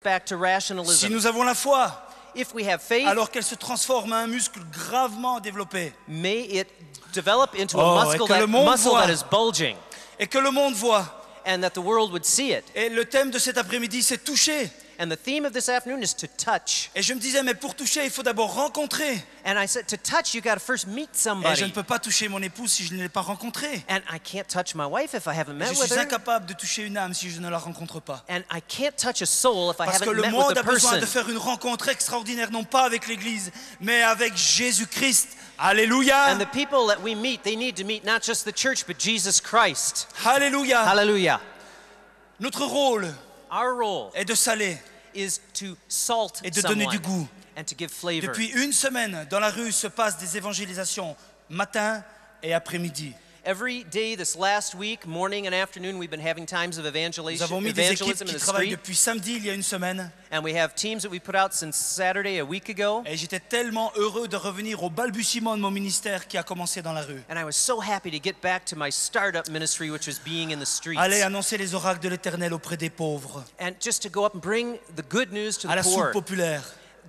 back to Si rationalism. nous avons la foi, If we have faith, alors qu'elle se transforme en un muscle gravement développé, may it develop into Oh, a et muscle, que le monde muscle voit. that is bulging, et que le monde voit. and that the world would see it. Et le thème de cet après-midi, c'est toucher. And the theme of this afternoon is to touch. Et je me disais, mais pour toucher, il faut d'abord rencontrer. And I said, to touch, you got to first meet Et je somebody. ne peux pas toucher mon épouse si je ne l'ai pas rencontrée. And I can't touch my wife if I haven't met Je with suis her. incapable de toucher une âme si je ne la rencontre pas. And I can't touch a soul if I Parce que haven't le met monde with a the besoin person. de faire une rencontre extraordinaire, non pas avec l'Église, mais avec Jésus-Christ. Alléluia. And the people that we meet, they need to meet not just the church, but Jesus Christ. Alléluia. Hallelujah. Notre rôle Our role est de saler. is to salt Et de donner someone du goût. and to give flavor. Depuis une semaine, dans la rue se passent des évangélisations, matin et après-midi. Every day this last week, morning and afternoon, we've been having times of Nous evangelism avons mis des équipes in qui the travaillent street. depuis samedi, il y a une semaine. And we have teams that we put out since Saturday, a week ago. Et j'étais tellement heureux de revenir au balbutiement de mon ministère qui a commencé dans la rue. And I was so happy to get back to my startup ministry, which was being in the streets. Allez annoncer les oracles de l'Éternel auprès des pauvres, And just to go up and bring the good news to à la the soupe poor, populaire,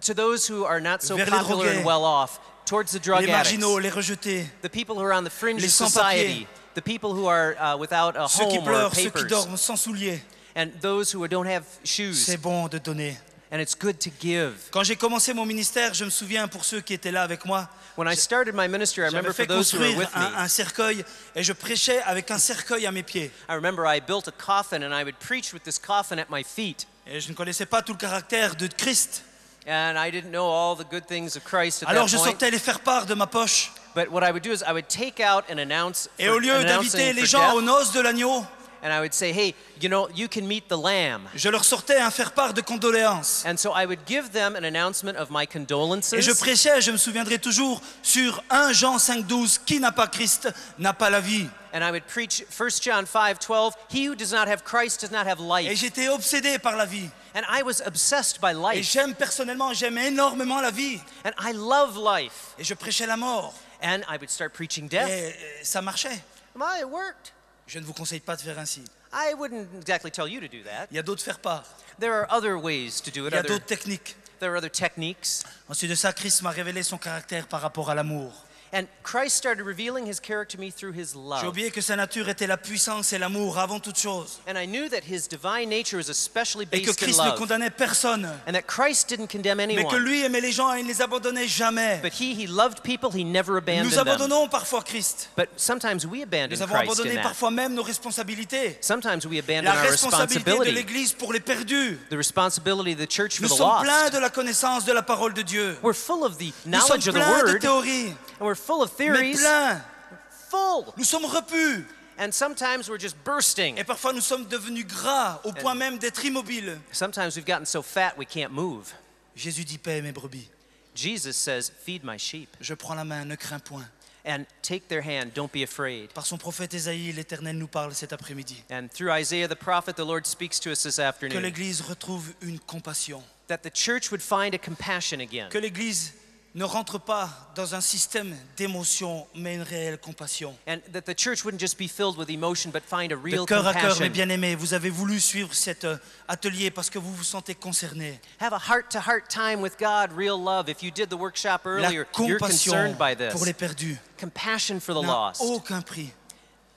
to those who are not so vers les popular drogués, and well off, towards the drug les addicts, marginaux, les rejetés, the people who are on the fringe les of sans-papiers, society, the people who are without a ceux qui home or pleurent, ceux qui papers, dorment sans souliers. and those who don't have shoes. C'est bon de donner. And it's good to give. Quand j'ai commencé mon ministère, je me souviens pour ceux qui étaient là avec moi, When I started my ministry, I remember j'avais for fait those who were construire with me, un cercueil et je prêchais avec un cercueil à mes pieds. I remember I built a coffin and I would preach with this coffin at my feet. Et je ne connaissais pas tout le caractère de Christ. And I didn't know all the good things of Christ at Alors that je point. sortais les faire-part de ma poche. But what I would do is I would take out and announce Et au lieu d'inviter les gens aux noces de l'agneau, and I would say, hey, you know, you can meet the lamb. je leur sortais un faire-part de condoléances. And so I would give them an announcement of my condolences. Et je prêchais, je me souviendrai toujours, sur 1 Jean 5,12, qui n'a pas Christ n'a pas la vie. And I would preach 1 John 5:12, he who does not have Christ does not have Et life. j'étais obsédé par la vie. And I was obsessed by Et life. j'aime énormément la vie. And I love life. Et je prêchais la mort. And I would start preaching death. Et ça marchait. Well, it worked. Je ne vous conseille pas de faire ainsi. I wouldn't exactly tell you to do that. Il y a d'autres faire-part. There are other ways to do it. Il y a d'autres techniques. There are other techniques. Ensuite de ça, Christ m'a révélé son caractère par rapport à l'amour. And Christ started revealing his character to me through his J'ai love. oublié que sa nature était la puissance et l'amour avant toute chose. And I knew that his divine nature is especially Et que based in Christ ne love. condamnait personne. And that Christ didn't condemn Mais que anyone. lui aimait les gens et il ne les abandonnait jamais. But he loved people, he never abandoned Nous them. abandonnons parfois Christ. But sometimes we abandon Nous avons Christ in abandonné that. parfois même nos responsabilités. Sometimes we abandon La our responsabilité de responsibility. l'Église pour les perdus. The responsibility of the church for Nous the sommes pleins lost. de la connaissance de la parole de Dieu. We're full of the Nous sommes knowledge of the pleins de word, théories, and we're full of mais theories, pleins. full. Nous sommes repus. And sometimes we're just bursting. Et parfois nous sommes devenus gras au point même d'être immobiles. Sometimes we've gotten so fat we can't move. Jésus dit, paix mes brebis. Jesus says, feed my sheep. Je prends la main, ne crains point. And take their hand, don't be afraid. Par son prophète Ésaïe, l'Éternel nous parle cet après-midi. And through Isaiah the prophet, the Lord speaks to us this Que afternoon. l'Église retrouve une compassion. That the church would find a compassion again. Que l'Église ne rentre pas dans un système d'émotion, mais une réelle compassion. And that the church wouldn't just be filled with emotion, but find a De real cœur à cœur, mes compassion. bien-aimés, vous avez voulu suivre cet atelier parce que vous vous sentez concernés. Have a heart-to-heart time with God, real love. If you did the workshop La earlier, you're compassion concerned by pour les this. perdus Compassion for the n'a lost. aucun prix.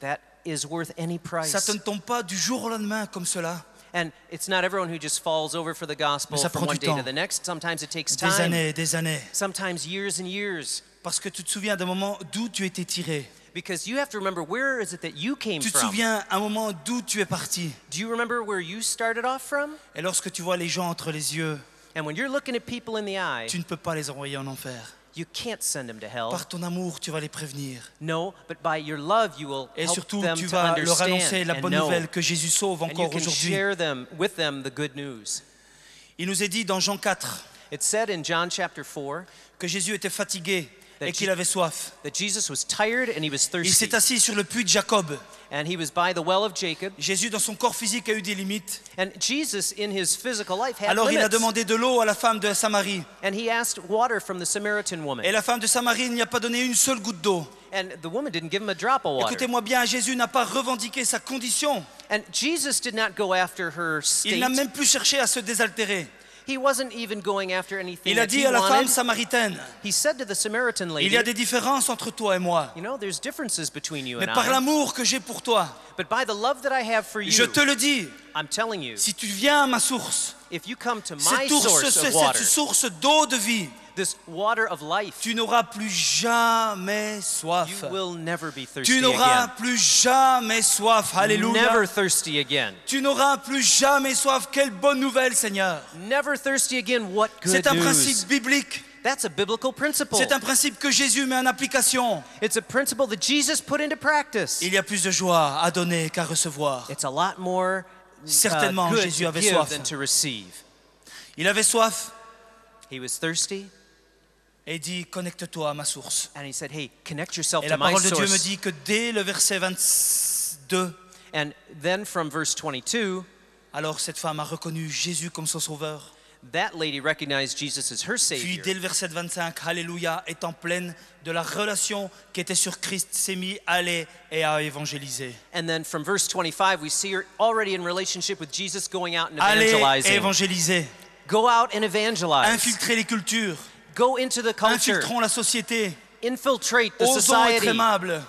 That is worth any price. Ça ne tombe pas du jour au lendemain comme cela. And it's not everyone who just falls over for the gospel Mais ça from prend one du day to temps. the next. Sometimes it takes Des time. années, des années. Sometimes years and years. Parce que tu te souviens d'un moment d'où tu étais tiré. Because you have to remember, where is it that you came Tu te from? souviens un moment d'où tu es parti. Do you remember where you started off from? Et lorsque tu vois les gens entre les yeux, And when you're looking at people in the eye, tu ne peux pas les envoyer en enfer. you can't send them to hell. Par ton amour, tu vas les prévenir. No, but by your love, you will Et help surtout, them tu to vas leur annoncer understand la and bonne know. nouvelle que Jésus sauve And you encore can aujourd'hui. share with them the good news. Il nous est dit dans Jean 4 It's said in John chapter 4 que Jésus était fatigué That et qu'il avait soif. that Jesus was tired and he was Il thirsty. s'est assis sur le puits de Jacob. And he was by the well of Jacob. Jésus, dans son corps physique, a eu des limites. And Jesus, in his physical life, had Alors il a limits. demandé de l'eau à la femme de Samarie. And he asked water from the Samaritan woman. Et la femme de Samarie n'y a pas donné une seule goutte d'eau. And the woman didn't give him a drop of water. Écoutez-moi bien, Jésus n'a pas revendiqué sa condition. And Jesus did not go after her Il n'a state. même plus cherché à se désaltérer. He wasn't even going after anything Il a that dit he à la femme wanted. samaritaine, He said to the Samaritan il lady, y a des différences entre toi et moi. you know, there's differences between you Mais and par I. l'amour que j'ai pour toi, But by the love that I have for je you, te le dis, I'm telling you, si tu viens à ma source, if you come to my cette source of water, source d'eau de vie, this water of life, tu n'auras plus jamais soif. you will never be thirsty Tu n'auras again. plus jamais soif. Alléluia. Never thirsty again. Tu n'auras plus jamais soif. Quelle bonne nouvelle, Seigneur. Never thirsty again. What good C'est un news. principe biblique. That's a biblical principle. C'est un principe que Jésus met en application. It's a principle that Jesus put into practice. Il y a plus de joie à donner qu'à recevoir. It's a lot more Certainement, good Jésus to avait give soif. than to receive. Il avait soif He was thirsty, et dit, connecte-toi à ma source. and he said, hey, connect yourself Et to la my parole de Dieu me source. dit que dès le verset 22, And then from verse 22, alors cette femme a reconnu Jésus comme son sauveur. that lady recognized Jesus as her Puis Savior. dès le verset 25, Alléluia, étant pleine de la relation qui était sur Christ, s'est mis à aller et à évangéliser. And then from verse 25, we see her already in relationship with Jesus going out and Aller et evangelizing. évangéliser. Go out and evangelize. Infiltrer les cultures. Go into the culture. Infiltrons la société. Infiltrate the Osons être society. aimables.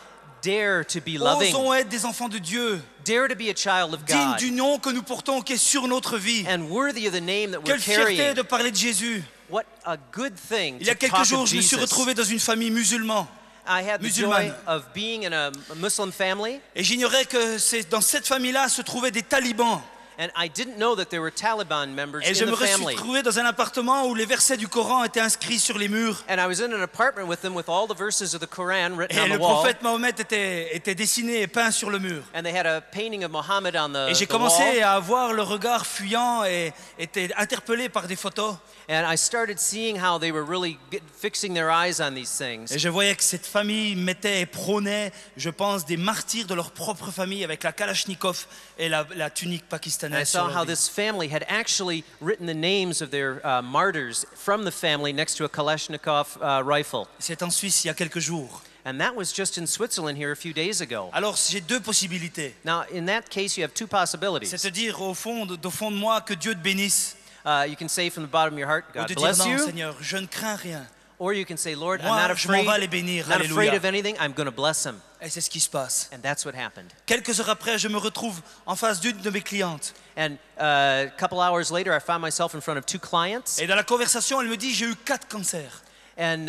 Dare to be loving. Osons être des enfants de Dieu. Dare to be a child of Digne God. du nom que nous portons qui est sur notre vie. And worthy of the name that we're Quelle fierté carrying. de parler de Jésus. What a good thing Il y a to quelques talk jours, of je me suis Jesus. retrouvé dans une famille musulmane. I had the joy musulmane. of being in a Muslim family, Et j'ignorais que dans cette famille-là se trouvaient des talibans. and I didn't know that there were Taliban members Et je in me the suis family. retrouvé dans un appartement où les versets du Coran étaient inscrits sur les murs. And I was in an apartment with them with all the verses of the Quran written Et on le the wall. prophète Mahomet était dessiné et peint sur le mur. And they had a painting of Muhammad on Et j'ai the wall. commencé à avoir le regard fuyant et était interpellé par des photos. And I started seeing how they were really fixing their eyes on these things. Et je voyais que cette famille mettait et prônait, je pense, des martyrs de leur propre famille avec la Kalachnikov et la tunique And I pakistanaise. saw sur leur how vie. this family had actually written the names of their martyrs from the family next to a Kalashnikov rifle. C'est en Suisse il y a quelques jours. And that was just in Switzerland here a few days ago. Alors j'ai deux possibilités. Now, in that case, you have two possibilities. C'est-à-dire au fond de moi que Dieu te bénisse. You can say from the bottom of your heart, Ou God de dire bless non you. Seigneur, je ne crains rien. Or you can say, Lord, I'm Moi, not je m'en afraid, vais les bénir. not afraid Alléluia. of anything. I'm going to bless them. Et c'est ce qui se passe. And that's what happened. Quelques heures après, je me retrouve en face d'une de mes clientes. And a couple hours later, I found myself in front of two clients. Et dans la conversation, elle me dit, j'ai eu 4 cancers. And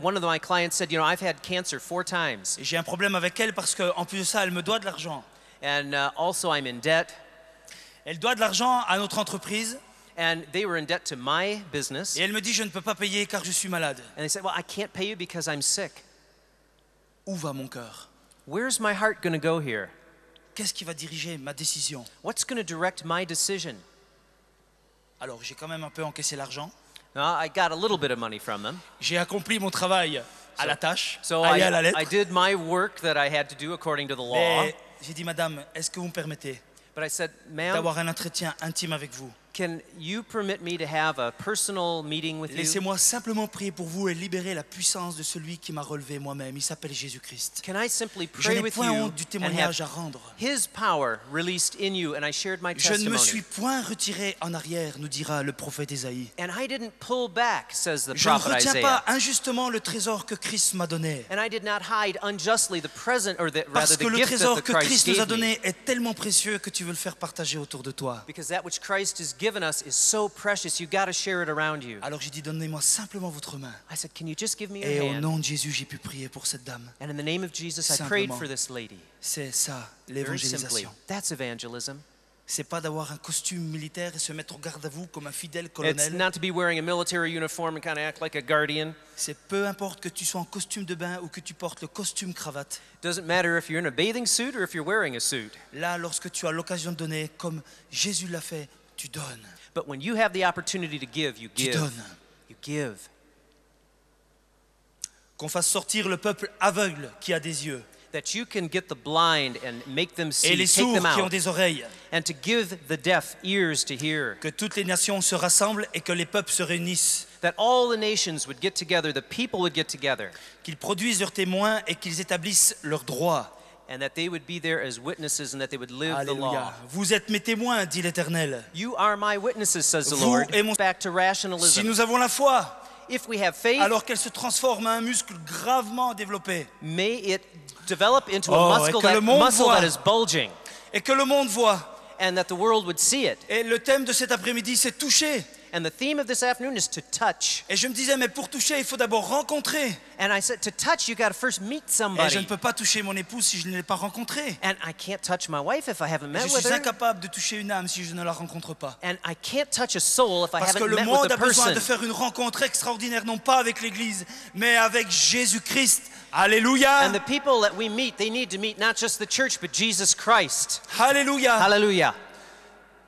one of my clients said, you know, I've had cancer 4 times. Et j'ai un problème avec elle parce qu'en plus de ça, elle me doit de l'argent. And also I'm in debt. Elle doit de l'argent à notre entreprise. And they were in debt to my business. Et elle me dit, je ne peux pas payer car je suis malade. And they said, well, I can't pay you because I'm sick. Où va mon cœur? Where's my heart going to go here? Qu'est-ce qui va diriger ma décision? What's going to direct my decision? Alors, j'ai quand même un peu encaissé l'argent. Now, I got a little bit of money from them. J'ai accompli mon travail à la tâche, So aller à la I lettre. did my work that I had to do according to the law. Mais j'ai dit, madame, est-ce que vous me permettez But I said, ma'am, d'avoir un entretien intime avec vous? can you permit me to have a personal meeting with you? Laissez-moi simplement prier pour vous et libérer la puissance de celui qui m'a relevé moi-même. Il s'appelle Jésus-Christ. Can I simply Je pray n'ai with point you honte du and témoignage à have rendre. His power released in you? And I shared my Je ne me testimony. suis point retiré en arrière, nous dira le prophète Ésaïe. And I didn't pull back, says the Je ne prophet retiens Isaiah. pas injustement le trésor que Christ m'a donné. And I did not hide unjustly the present, or rather Parce que the le gift that trésor the que Christ Christ nous a gave me. donné est tellement précieux que tu veux le faire partager autour de toi. Because that which Christ has given us is so precious, you got to share it around you. Alors j'ai dit, donnez-moi simplement votre main. I said, can you just give me Et your au hand? nom de Jésus, j'ai pu prier pour cette dame. And in the name of Jesus, I prayed Simplement. for this lady. C'est ça, Very simply, l'évangélisation. that's evangelism. C'est pas d'avoir un costume militaire et se mettre au garde à vous comme un fidèle It's colonel. not to be wearing a military uniform and kind of act like a guardian. C'est peu importe que tu sois en costume de bain ou que tu portes le costume cravate. Doesn't matter if you're in a bathing suit or if you're wearing a suit. Là, lorsque tu as l'occasion de donner, comme Jésus l'a fait, tu donnes. But when you have the opportunity to give, you Tu give. donnes. You give. Qu'on fasse sortir le peuple aveugle qui a des yeux. that you can get the blind and make them et see, les take sourds them qui ont out, des oreilles. and to give the deaf ears to hear, Que toutes les nations se rassemblent et que les peuples se réunissent. that all the nations would get together, the people would get together, Qu'ils produisent leurs témoins et qu'ils établissent leurs droits. and that they would be there as witnesses and that they would live the Alléluia. law. Vous êtes mes témoins, dit l'Éternel. You are my witnesses, says the Vous Lord. et mon- Back to Si rationalism. nous avons la foi, If we have faith, alors qu'elle se transforme en un muscle gravement développé may it develop into Oh, a et muscle, que le monde muscle voit. that is bulging, et que le monde voit. and that the world would see it. Et le thème de cet après-midi, c'est toucher. And the theme of this afternoon is to touch. Et je me disais, mais pour toucher, il faut d'abord rencontrer. And I said, to touch, you got to first meet Et je somebody. ne peux pas toucher mon épouse si je ne l'ai pas rencontrée. And I can't touch my wife if I haven't met Je with suis her. incapable de toucher une âme si je ne la rencontre pas. And I can't touch a soul if I Parce que haven't le met monde with a a besoin person. de faire une rencontre extraordinaire, non pas avec l'Église, mais avec Jésus-Christ. Alléluia. And the people that we meet, they need to meet not just the church, but Jesus Christ. Alléluia. Hallelujah.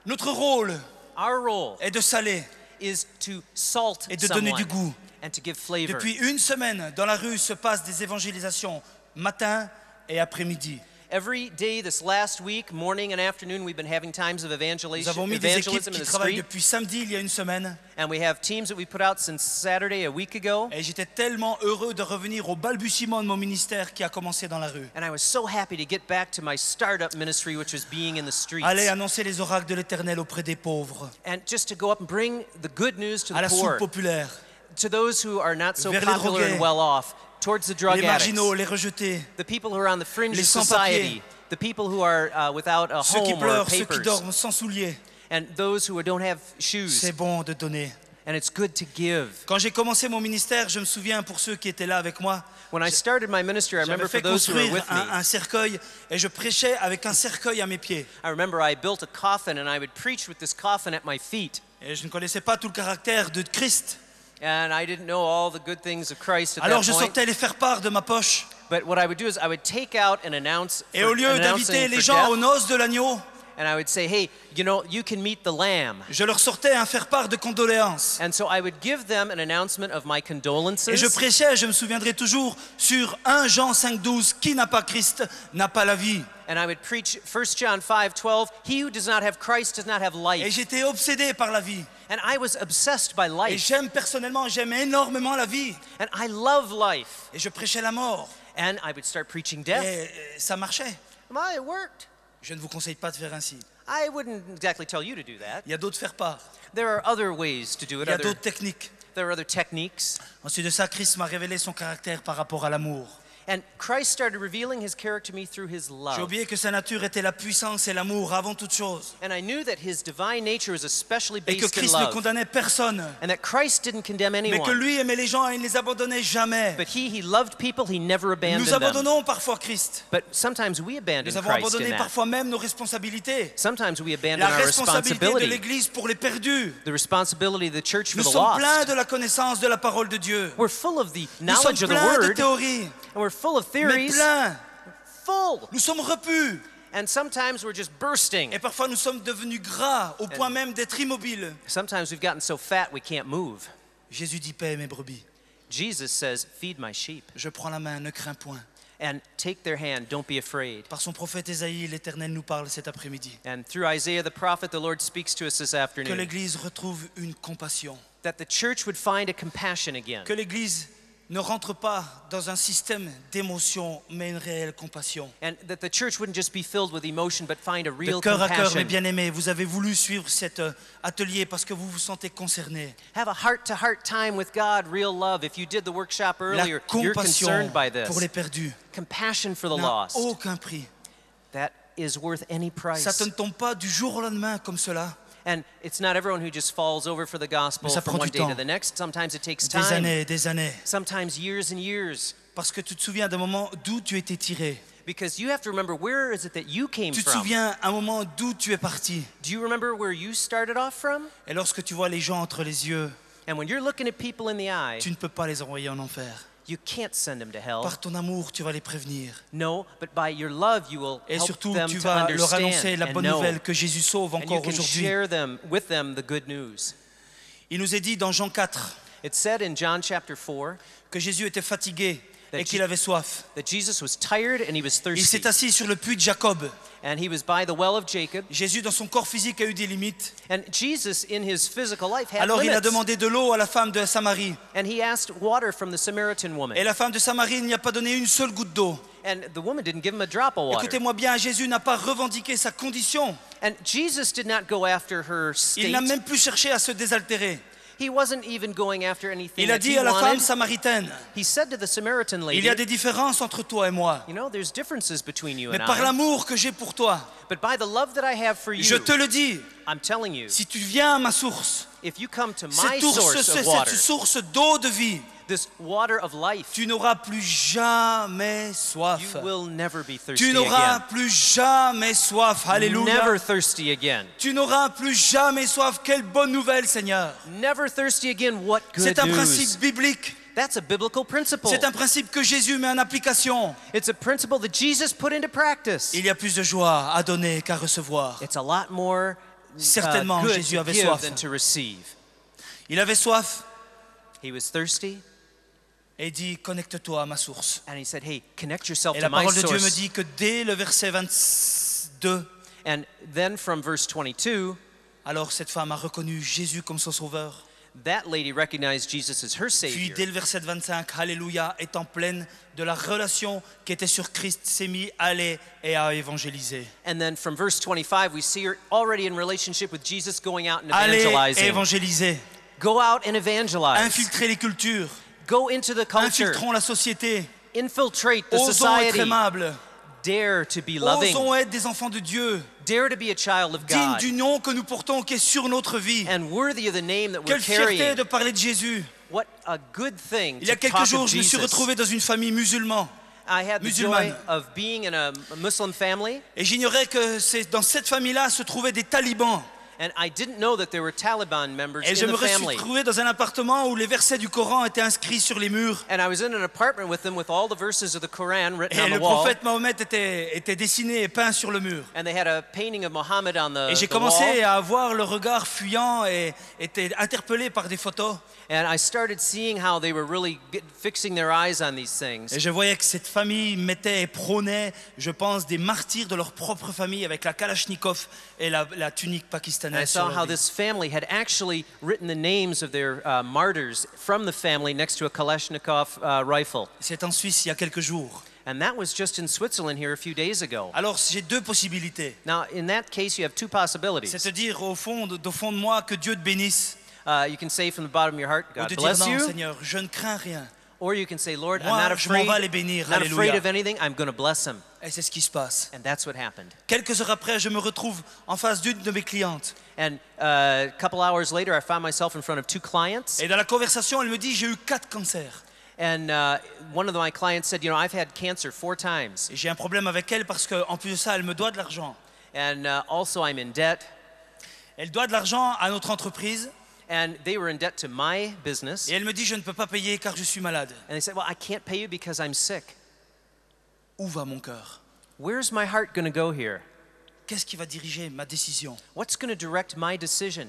Notre rôle Our role est de saler. is to salt Et de donner someone du goût. and to give flavor. Depuis une semaine, dans la rue se passent des évangélisations, matin et après-midi. Every day this last week, morning and afternoon, we've been having times of Nous evangelism, avons mis des équipes evangelism in qui the travaillent street. depuis samedi, il y a une semaine. And we have teams that we put out since Saturday, a week ago. Et j'étais tellement heureux de revenir au balbutiement de mon ministère qui a commencé dans la rue. And I was so happy to get back to my startup ministry, which was being in the streets. Allez annoncer les oracles de l'Éternel auprès des pauvres, And just to go up and bring the good news to à la the soupe poor, populaire, to those who are not so Vers les popular drogués, and well off, towards the drug les addicts, marginaux, les rejetés, the people who are on the fringe les of sans-papiers, society, the people who are without a ceux qui home or pleurent, ceux qui papers, dorment sans souliers. and those who don't have shoes. C'est bon de donner. And it's good to give. Quand j'ai commencé mon ministère, je me souviens pour ceux qui étaient là avec moi, When I started my ministry, I remember j'avais for fait those who were construire with me, un cercueil et je prêchais avec un cercueil à mes pieds. I remember I built a coffin and I would preach with this coffin at my feet. Et je ne connaissais pas tout le caractère de Christ. And I didn't know all the good things of Christ at Alors that je point. sortais les faire-part de ma poche. But what I would do is I would take out and announce Et au lieu d'inviter les gens aux noces de l'agneau, and I would say, hey, you know, you can meet the lamb. je leur sortais un faire-part de condoléances. And so I would give them an announcement of my condolences. Et je prêchais, je me souviendrai toujours, sur 1 Jean 5,12, qui n'a pas Christ n'a pas la vie. And I would preach 1 John 5:12, he who does not have Christ does not have Et life. j'étais obsédé par la vie. And I was obsessed by Et life. j'aime énormément la vie. And I love life. Et je prêchais la mort. And I would start preaching death. Et ça marchait. Well, it worked. Je ne vous conseille pas de faire ainsi. I wouldn't exactly tell you to do that. Il y a d'autres faire-part. There are other ways to do Il it. y a d'autres techniques. There are other techniques. Ensuite de ça, Christ m'a révélé son caractère par rapport à l'amour. And Christ started revealing his character to me through his J'ai love. oublié que sa nature était la puissance et l'amour avant toute chose. And I knew that his divine nature is especially Et que based in Christ ne love. condamnait personne. And that Christ didn't condemn Mais que anyone. lui aimait les gens et il ne les abandonnait jamais. But he loved people, he never abandoned Nous them. abandonnons parfois Christ. But sometimes we abandon Nous avons Christ in abandonné that. parfois même nos responsabilités. Sometimes we abandon La our responsabilité de responsibility. l'Église pour les perdus. The responsibility of the church for Nous the sommes pleins lost. de la connaissance de la parole de Dieu. We're full of the Nous sommes knowledge of the pleins de word, théories, and we're full of mais theories, pleins. full. Nous sommes repus. And sometimes we're just bursting. Et parfois nous sommes devenus gras au point même d'être immobiles. Sometimes we've gotten so fat we can't move. Jésus dit, paix mes brebis. Jesus says, feed my sheep. Je prends la main, ne crains point. And take their hand, don't be afraid. Par son prophète Ésaïe, l'Éternel nous parle cet après-midi. And through Isaiah the prophet, the Lord speaks to us this Que afternoon. l'Église retrouve une compassion. That the church would find a compassion again. Que l'Église ne rentre pas dans un système d'émotion, mais une réelle compassion. And that the church wouldn't just be filled with emotion, but find a De real cœur à cœur, mes compassion. bien-aimés, vous avez voulu suivre cet atelier parce que vous vous sentez concernés. Have a heart-to-heart time with God, real love. If you did the workshop La earlier, you're compassion concerned by pour les this. perdus Compassion for the n'a lost. aucun prix. That is worth any price. Ça ne tombe pas du jour au lendemain comme cela. And it's not everyone who just falls over for the gospel Mais ça from prend one du day to temps. the next. Sometimes it takes Des time. années, des années. Sometimes years and years. Parce que tu te souviens d'un moment d'où tu étais tiré. Because you have to remember, where is it that you came Tu te from? souviens un moment d'où tu es parti. Do you remember where you started off from? Et lorsque tu vois les gens entre les yeux, And when you're looking at people in the eye, tu ne peux pas les envoyer en enfer. you can't send them to hell. Par ton amour, tu vas les prévenir. No, but by your love, you will Et help surtout, them tu to vas leur annoncer understand la and bonne know. nouvelle que Jésus sauve And you encore can aujourd'hui. share with them the good news. Il nous est dit dans Jean 4 It's said in John chapter 4 que Jésus était fatigué et qu'il avait soif. that Jesus was tired and he was Il thirsty. s'est assis sur le puits de Jacob. And he was by the well of Jacob. Jésus, dans son corps physique, a eu des limites. And Jesus, in his physical life, had Alors il a limits. demandé de l'eau à la femme de Samarie. And he asked water from the Samaritan woman. Et la femme de Samarie n'y a pas donné une seule goutte d'eau. And the woman didn't give him a drop of water. Écoutez-moi bien, Jésus n'a pas revendiqué sa condition. And Jesus did not go after her Il n'a state. même plus cherché à se désaltérer. He wasn't even going after anything Il a that dit he à la femme wanted. samaritaine, He said to the Samaritan il lady, y a des différences entre toi et moi. you know, there's differences between you Mais and par I. l'amour que j'ai pour toi, But by the love that I have for je you, te le dis, I'm telling you, si tu viens à ma source, if you come to my cette source of water, source d'eau de vie, this water of life, tu n'auras plus jamais soif. you will never be thirsty Tu n'auras again. plus jamais soif. Alléluia. Never thirsty again. Tu n'auras plus jamais soif. Quelle bonne nouvelle, Seigneur. Never thirsty again. What good C'est un news. principe biblique. That's a biblical principle. C'est un principe que Jésus met en application. It's a principle that Jesus put into practice. Il y a plus de joie à donner qu'à recevoir. It's a lot more Certainement, good Jésus to avait give soif. than to receive. Il avait soif He was thirsty, et dit, connecte-toi à ma source. and he said, hey, connect yourself Et to la my parole de Dieu me source. dit que dès le verset 22, And then from verse 22, alors cette femme a reconnu Jésus comme son sauveur. that lady recognized Jesus as her Puis Savior. dès le verset 25, Alléluia, étant pleine de la relation qui était sur Christ, s'est mis à aller et à évangéliser. And then from verse 25, we see her already in relationship with Jesus going out and Aller et evangelizing. évangéliser. Go out and evangelize. Infiltrer les cultures. Go into the culture. Infiltrons la société. Infiltrate the Osons être society. aimables. Dare to be loving. Osons être des enfants de Dieu. Dare to be a child of Digne God. du nom que nous portons qui est sur notre vie. And worthy of the name that we're Quelle fierté carrying. de parler de Jésus. What a good thing Il y a to quelques talk jours, of je me suis Jesus. retrouvé dans une famille musulmane. I had the joy musulmane. of being in a Muslim family, Et j'ignorais que dans cette famille-là se trouvaient des talibans. and I didn't know that there were Taliban members Et je in me the suis family. retrouvé dans un appartement où les versets du Coran étaient inscrits sur les murs. And I was in an apartment with them with all the verses of the Quran written Et on le the wall. prophète Mahomet était dessiné et peint sur le mur. And they had a painting of Muhammad on Et j'ai the wall. commencé à avoir le regard fuyant et était interpellé par des photos. And I started seeing how they were really fixing their eyes on these things. Et je voyais que cette famille mettait et prônait, je pense, des martyrs de leur propre famille avec la Kalachnikov et la tunique And I pakistanaise. saw sur leur how vie. this family had actually written the names of their martyrs from the family next to a Kalashnikov rifle. C'est en Suisse il y a quelques jours. And that was just in Switzerland here a few days ago. Alors j'ai deux possibilités. Now, in that case, you have two possibilities. C'est-à-dire au fond de moi que Dieu te bénisse. You can say from the bottom of your heart, Ou God de dire bless non you. Seigneur, je ne crains rien. Or you can say, Lord, I'm Moi, not je m'en afraid, vais les bénir. not afraid Alléluia. of anything. I'm going to bless them. Et c'est ce qui se passe. And that's what happened. Quelques heures après, je me retrouve en face d'une de mes clientes. And a couple hours later, I found myself in front of two clients. Et dans la conversation, elle me dit, j'ai eu 4 cancers. And one of my clients said, you know, I've had cancer 4 times. Et j'ai un problème avec elle parce qu'en plus de ça, elle me doit de l'argent. And also I'm in debt. Elle doit de l'argent à notre entreprise. And they were in debt to my business. Et elle me dit, je ne peux pas payer car je suis malade. And they said, well, I can't pay you because I'm sick. Où va mon cœur? Where's my heart going to go here? Qu'est-ce qui va diriger ma décision? What's going to direct my decision?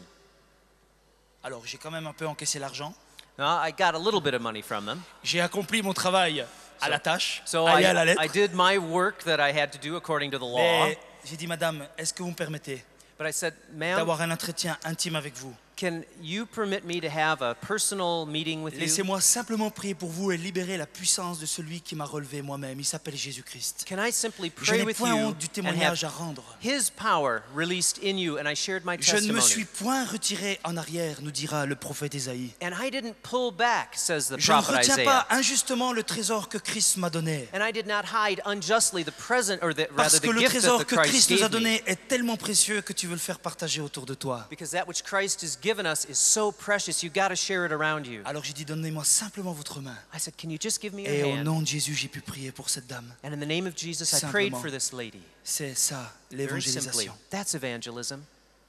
Alors, j'ai quand même un peu encaissé l'argent. Now, I got a little bit of money from them. J'ai accompli mon travail à la tâche, So à la lettre. I did my work that I had to do according to the law. Mais j'ai dit, madame, est-ce que vous me permettez But I said, ma'am, d'avoir un entretien intime avec vous? can you permit me to have a personal meeting with you? Laissez-moi simplement prier pour vous et libérer la puissance de celui qui m'a relevé moi-même. Il s'appelle Jésus-Christ. Can I simply Je pray n'ai with point you honte du and témoignage à have rendre. His power released in you? And I shared my Je ne me testimony. suis point retiré en arrière, nous dira le prophète Ésaïe. And I didn't pull back, says the Je ne prophet retiens Isaiah. pas injustement le trésor que Christ m'a donné. And I did not hide unjustly the present, or rather Parce que the le gift that trésor the que Christ Christ nous a gave me. donné est tellement précieux que tu veux le faire partager autour de toi. Because that which Christ has given us is so precious, you got to share it around you. Alors j'ai dit, donnez-moi simplement votre main. I said, can you just give me Et your au hand? nom de Jésus, j'ai pu prier pour cette dame. And in the name of Jesus, I prayed Simplement. for this lady. C'est ça, Very simply, l'évangélisation. that's evangelism.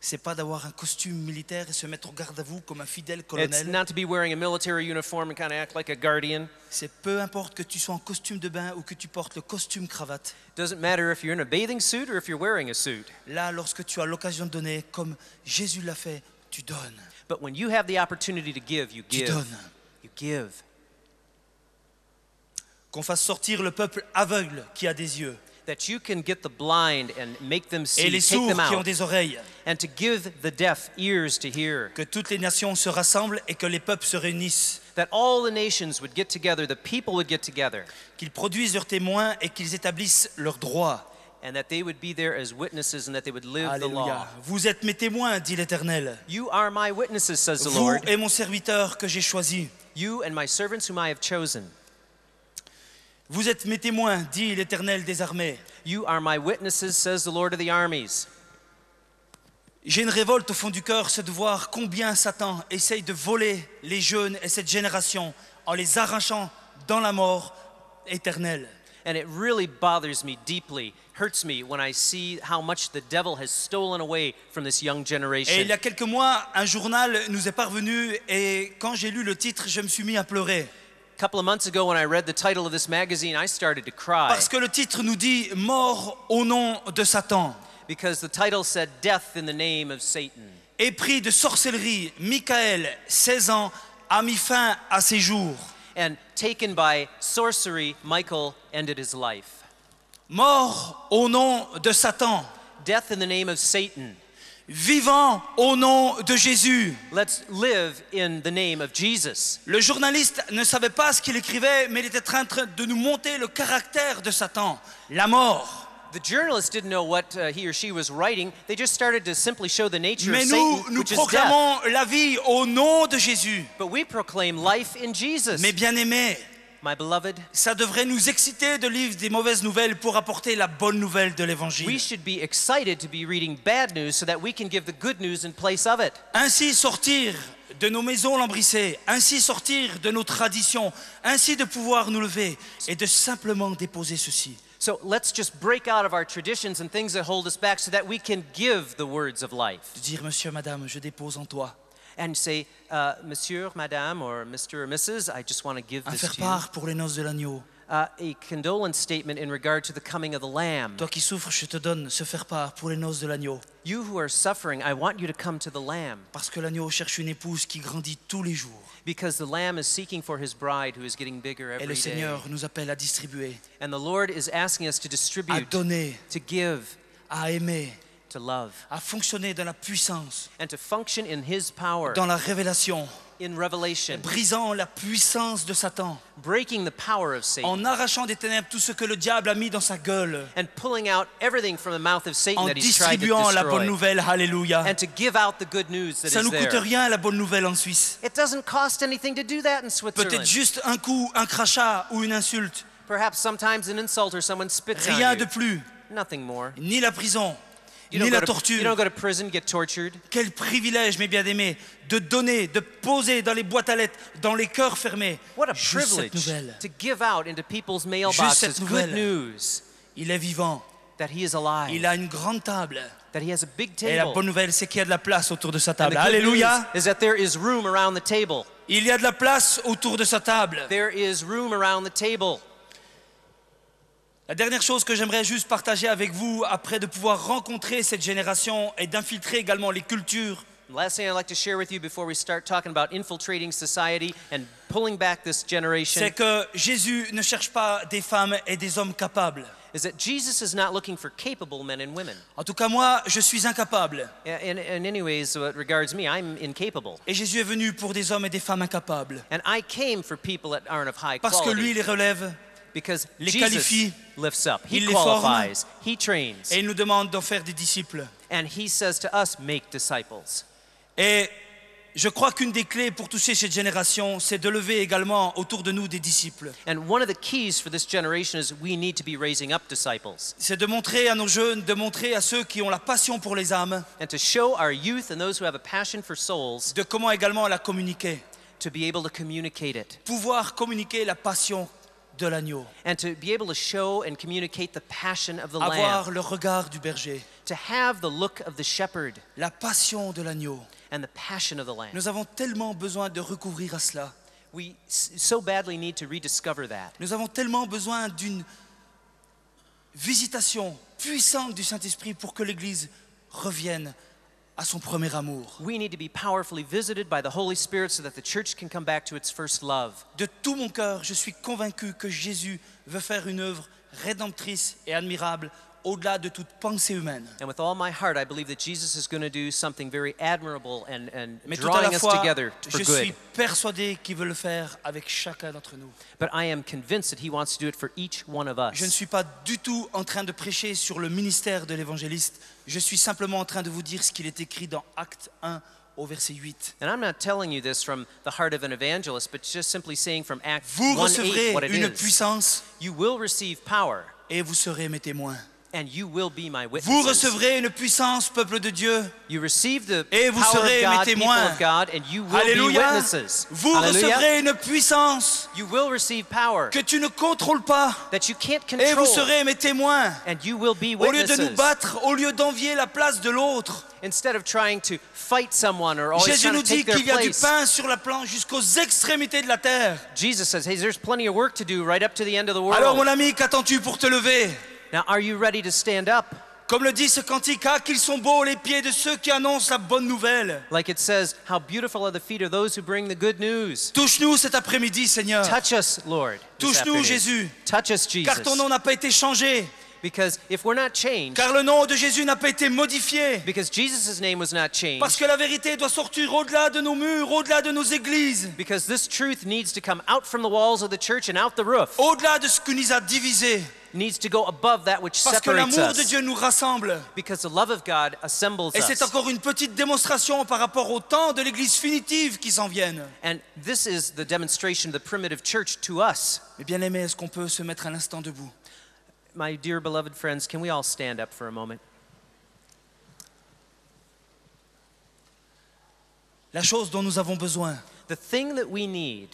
C'est pas d'avoir un costume militaire et se mettre au garde à vous comme un fidèle It's colonel. not to be wearing a military uniform and kind of act like a guardian. C'est peu importe que tu sois en costume de bain ou que tu portes le costume cravate. Doesn't matter if you're in a bathing suit or if you're wearing a suit. Là, lorsque tu as l'occasion de donner, comme Jésus l'a fait, tu donnes. But when you have the opportunity to give, you Tu give. donnes. You give. qu'on fasse sortir le peuple aveugle qui a des yeux, that you can get the blind and make them et see, les take sourds them qui ont out, des oreilles, and to give the deaf ears to hear, que toutes les nations se rassemblent et que les peuples se réunissent, that all the nations would get together, the people would get together, qu'ils produisent leurs témoins et qu'ils établissent leurs droits. and that they would be there as witnesses and that they would live the Alléluia. law. Vous êtes mes témoins, dit l'Éternel. You are my witnesses, says the Vous Lord, et mon serviteur que j'ai choisi. you and my servants whom I have chosen. Vous êtes mes témoins, dit l'Éternel des armées. You are my witnesses, says the Lord of the armies. J'ai une révolte au fond du cœur, c'est de voir combien Satan essaye de voler les jeunes et cette génération en les arrachant dans la mort éternelle. And it really bothers me deeply, hurts me when I see how much the devil has stolen away from this young Et il generation. y a quelques mois, un journal nous est parvenu et quand j'ai lu le titre, je me suis mis à pleurer. A couple of months ago when I read the title of this magazine, I started to cry Parce que le titre nous dit « Mort au nom de Satan ». because the title said death in the name of Satan. Épris de sorcellerie, Michael, 16 ans, a mis fin à ses jours. And taken by sorcery, Michael ended his life. Mort au nom de Satan, Death in the name of Satan. vivant au nom de Jésus. Let's live in the name of Jesus. Le journaliste ne savait pas ce qu'il écrivait, mais il était en train de nous montrer le caractère de Satan, la mort. The journalist didn't know what he or she was writing. They just started to simply show the nature Mais of nous, Satan, nous which is death. proclamons la vie au nom de Jésus. But we proclaim life in Jesus. Mes bien-aimés, My beloved, ça devrait nous exciter de lire des mauvaises nouvelles pour apporter la bonne nouvelle de we l'Évangile. should be excited to be reading bad news so that we can give the good news in place of it. Ainsi sortir de nos maisons lambrissées, ainsi sortir de nos traditions, ainsi de pouvoir nous lever et de simplement déposer ceci. So let's just break out of our traditions and things that hold us back so that we can give the words of life. De dire, monsieur, madame, je dépose en toi. And say, Monsieur, Madame, or Mr. or Mrs., I just want to give Un this to you. faire-part pour les noces de l'agneau. A condolence statement in regard to the coming of the Lamb. Toi qui souffres, je te donne ce faire-part pour les noces de l'agneau. You who are suffering, I want you to come to the Lamb. Parce que l'agneau cherche une épouse qui grandit tous les jours. Because the Lamb is seeking for his bride who is getting bigger Et every le day. Seigneur nous appelle à distribuer, And the Lord is asking us to à distribute, donner, to give, à aimer, to love, à fonctionner dans la puissance, and to function in his power, dans la révélation, in revelation, brisant la puissance de Satan, breaking the power of Satan, en arrachant des ténèbres tout ce que le diable a mis dans sa gueule, and pulling out everything from the mouth of Satan en that he's tried to distribuant la bonne destroy, nouvelle, alléluia. and to give out the good news that Ça is nous coûte there. rien la bonne nouvelle en Suisse. It doesn't cost anything to do that in Peut-être Switzerland. juste un coup, un crachat ou une insulte. Perhaps sometimes an insult or someone spits Rien on de you. plus, Nothing more. ni la prison, You ni don't, la go to, you don't torture. go to prison, get tortured. Quel privilège, mes bien-aimés, de donner, de poser dans les boîtes à lettres, dans les cœurs fermés. What a Juste cette privilege nouvelle. to give out into people's cette mailboxes good nouvelle. news Il est vivant. that he is alive, Il a une grande table. that he has a big Et la table. bonne nouvelle, c'est qu'il y a de la place autour de sa And table. the good Alléluia. news is that there is room around the table. Il y a de la place autour de sa table. There is room around the table. La dernière chose que j'aimerais juste partager avec vous, après de pouvoir rencontrer cette génération et d'infiltrer également les cultures, The last thing I'd like to share with you before we start talking about infiltrating society and pulling back this generation c'est que Jésus ne cherche pas des femmes et des hommes capables. is that Jesus is not looking for capable men and women. En tout cas, moi, je suis incapable. In any ways, what regards me, I'm incapable. Et Jésus est venu pour des hommes et des femmes incapables. And I came for people that aren't of high Parce que quality. lui, il les relève Because les Jesus qualifie, lifts up. He il les qualifies. He trains. et il nous demande d'en faire des disciples. And he says to us, make disciples. Et je crois qu'une des clés pour toucher cette génération, c'est de lever également autour de nous des disciples. And one of the keys for this generation is we need to be raising up disciples. C'est de montrer à nos jeunes, de montrer à ceux qui ont la passion pour les âmes, And to show our youth and those who have a passion for souls de comment également la communiquer. to be able to communicate it. Pouvoir communiquer la passion de l'agneau. And to be able to show and communicate the passion of the Avoir Lamb. le regard du berger. To have the look of the shepherd La passion de l'agneau. and the passion of the Lamb. Nous avons tellement besoin de recouvrir à cela. We so badly need to rediscover that. Nous avons tellement besoin d'une visitation puissante du Saint-Esprit pour que l'Église revienne à son premier amour. We need to be powerfully visited by the Holy Spirit so that the church can come back to its first love. De tout mon cœur, je suis convaincu que Jésus veut faire une œuvre rédemptrice et admirable au-delà de toute pensée humaine. And with all my heart, I believe that Jesus is going to do something very admirable and Mais tout à drawing la us fois, together for je good. suis persuadé qu'il veut le faire avec chacun d'entre nous. But I am convinced that he wants to do it for each one of Je ne us. suis pas du tout en train de prêcher sur le ministère de l'évangéliste. Je suis simplement en train de vous dire ce qu'il est écrit dans Acte 1 au verset 8. And I'm not telling you this from the heart of an evangelist, but just simply saying from Acts Vous 1:8 recevrez what it une is. puissance You will receive power, et vous serez mes témoins. and you will be my Vous witnesses. recevrez une puissance, peuple de Dieu. You receive the Et vous power serez of mes God, people témoins. of God, and you will be Alléluia. witnesses. Vous Hallelujah. recevrez une puissance You will receive power que tu ne contrôles pas. that you can't Et vous control, serez mes témoins. and you will be Au lieu de nous witnesses. battre, au lieu d'envier la place de l'autre, Instead of trying to fight someone or always Jésus trying nous to dit take their qu'il y a du place, pain sur la planche jusqu'aux extrémités de la terre. Jesus says, hey, there's plenty of work to do right up to the end of the Alors mon world. ami, qu'attends-tu pour te lever? Now, are you ready to stand up? Comme le dit ce cantique, ah qu'ils sont beaux les pieds de ceux qui annoncent la bonne nouvelle. Like it says, how beautiful are the feet of those who bring the good news. Touche-nous cet après-midi, Seigneur. Touch us, Lord. this Touche-nous, afternoon. Jésus. Touch us, Car ton Jesus. nom n'a pas été changé. Because if we're not changed, Car le nom de Jésus n'a pas été modifié. because Jesus' name was not changed, Parce que la vérité doit sortir au-delà de nos murs, au-delà de nos églises, because this truth needs to come out from the walls of the church and out the roof, au-delà de ce qui nous a divisés. needs to go above that which Parce que separates l'amour de us. Dieu nous rassemble. Because the love of God assembles Et c'est us. encore une petite démonstration par rapport au temps de l'église finitive qui s'en viennent. And this is the demonstration of the primitive church to us. Mais bien aimé, est-ce qu'on peut se mettre un instant debout? My dear beloved friends, can we all stand up for a moment? La chose dont nous avons besoin, The thing that we need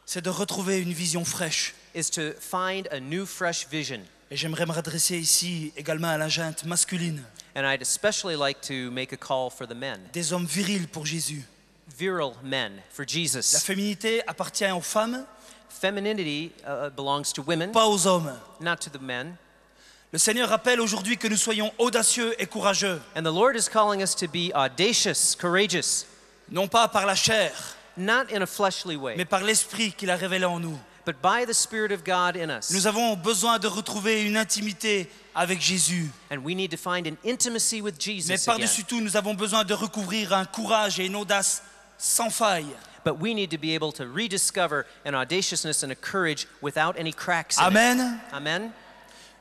c'est de retrouver une vision fraîche. is to find a new, fresh vision. Et j'aimerais me redresser ici également à la junte masculine, And I'd especially like to make a call for the men, des hommes virils pour Jésus. virile men, for La Jesus. féminité appartient aux femmes, Femininity belongs to women, pas aux hommes. not to the men. Le Seigneur rappelle aujourd'hui que nous soyons audacieux et courageux, And the Lord is calling us to be audacious, courageous, non pas par la chair, not in a fleshly way, mais par l'Esprit qu'il a révélé en nous. but by the Spirit of God in us. Nous avons besoin de retrouver une intimité avec Jésus. And we need to find an intimacy with Mais Jesus again. par-dessus tout, nous avons besoin de recouvrir un courage et une audace sans faille. But we need to be able to rediscover an audaciousness and a courage without any cracks in Amen. it. Amen.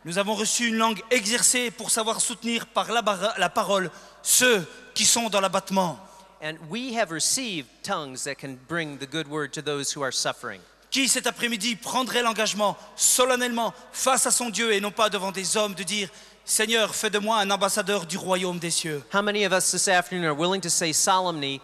Nous avons reçu une langue exercée pour savoir soutenir par la parole ceux qui sont dans l'abattement. And we have received tongues that can bring the good word to those who are suffering. Qui cet après-midi prendrait l'engagement solennellement face à son Dieu et non pas devant des hommes de dire « Seigneur, fais de moi un ambassadeur du royaume des cieux ». How many of us this afternoon are willing to say solemnly,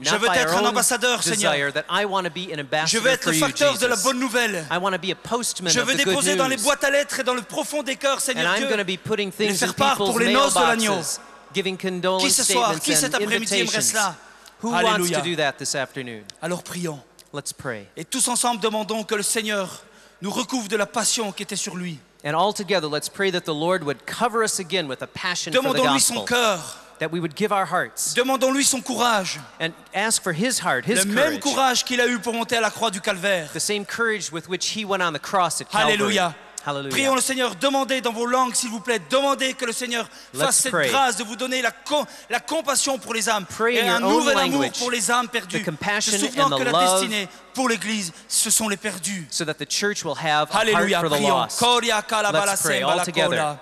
Je not veux by être our un own ambassadeur, Seigneur. desire, that I want to be an Je ambassador veux être for le you, facteur de la Jesus. bonne nouvelle. I want to be a postman Je of veux the good déposer dans les news. boîtes à lettres et dans le profond des cœurs, And Seigneur I'm Dieu, going to be putting les things faire in part people's pour les noces de l'agneau. mailboxes, giving Qui condolence ce soir, qui statements cet and après-midi aimerait invitations. cela? Who wants Alléluia. to do that this afternoon? Alors prions. Let's pray. Et tous ensemble demandons que le Seigneur nous recouvre de la passion qui était sur lui. And all together, let's pray that the Lord would cover us again with a passion for the Demandons-lui son gospel. cœur. That we would give our hearts Demandons-lui son courage. and ask for his heart, his Le même courage. courage qu'il a eu pour monter à la croix du Calvaire. The same courage with which he went on the cross at Calvary. Alléluia. Hallelujah. Prions le Seigneur, demandez dans vos langues s'il vous plaît, demandez que le Seigneur Let's fasse cette pray. grâce de vous donner la compassion pour les âmes Pray et in un your own nouvel amour language. pour les âmes perdues. The compassion Se souvenant and the que la love. destinée pour l'Église, ce sont les perdus. So that the church will have a heart Alléluia, for the prions. lost. Koria kalabala Let's pray semba all la together. kola.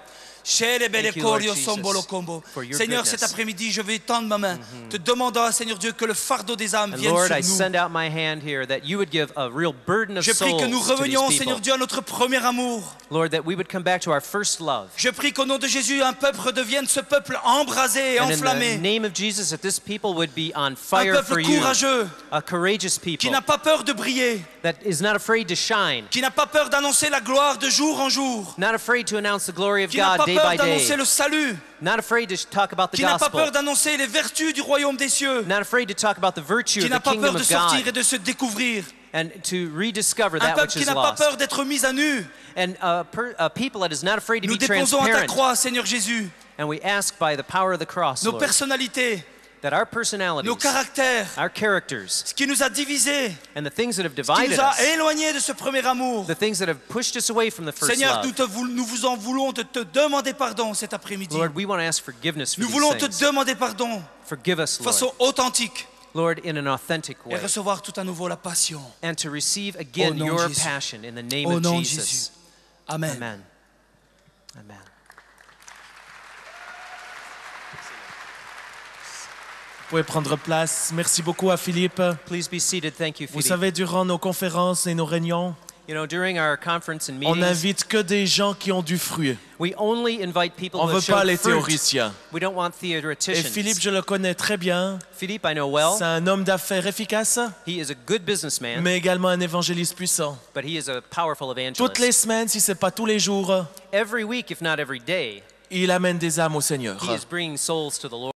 Chere bele Thank you, Lord korio Jesus, sombolo combo. for your Seigneur, goodness. cet après-midi, je vais tendre ma main, te demandant, Seigneur Dieu, que le fardeau des âmes And vienne Lord, sur I nous. send out my hand here that you would give a real burden of Je prie souls que nous to revenions, these Seigneur people. Dieu, à notre premier amour. Lord, that we would come back to our first love. Je prie qu'au nom de Jésus, un peuple redevienne ce peuple embrasé et And in enflammé. the name of Jesus, that this people would be on Un fire for peuple you. courageux, A courageous qui people n'a pas peur de briller, that is not afraid to shine, qui n'a pas peur d'annoncer la gloire de jour en jour, not afraid to announce the glory of qui n'a God pas day day peur by d'annoncer day. le salut, Not afraid to talk about the qui n'a pas peur gospel. d'annoncer les vertus du royaume des cieux, Not afraid to talk about the virtue qui of n'a the pas peur kingdom de of sortir et God de se découvrir, and to rediscover un that peuple which qui is n'a pas lost. peur d'être mis à nu. And a people that is not afraid to Nous be déposons à ta transparent. croix, Seigneur Jésus, And we ask by the power of the cross, nos Lord, personnalités, that our nos personalities, caractères, our characters, ce qui nous a divisés, and the things that have qui divided nous a us, éloignés de ce premier amour. the things that have pushed us away from the first Seigneur, love. nous vous en voulons de te demander pardon cet après-midi. Lord, we want to ask forgiveness for Nous these voulons te things. demander pardon Forgive us, de Lord. façon authentique Lord, in an authentic et way. recevoir tout à nouveau la passion. And to receive again Au nom de your Jésus. passion in the name Au of nom de Jesus. Jésus. Amen. Amen. Amen. Vous pouvez prendre place. Merci beaucoup à Philippe. Please be seated. Thank you, Vous Philippe. savez, durant nos conférences et nos réunions, You know, during our conference and on meetings, n'invite que des gens qui ont du fruit. we only invite people On who ne veut have pas shown les fruit. théoriciens. We don't want Et theoreticians. Philippe, je le connais très bien. Philippe, I know well. C'est un homme d'affaires efficace, He is a good businessman, mais également un évangéliste puissant. but he is a powerful evangelist. Toutes les semaines, si ce n'est pas tous les jours, Every week, if not every day, il amène des âmes au Seigneur. he is bringing souls to the Lord.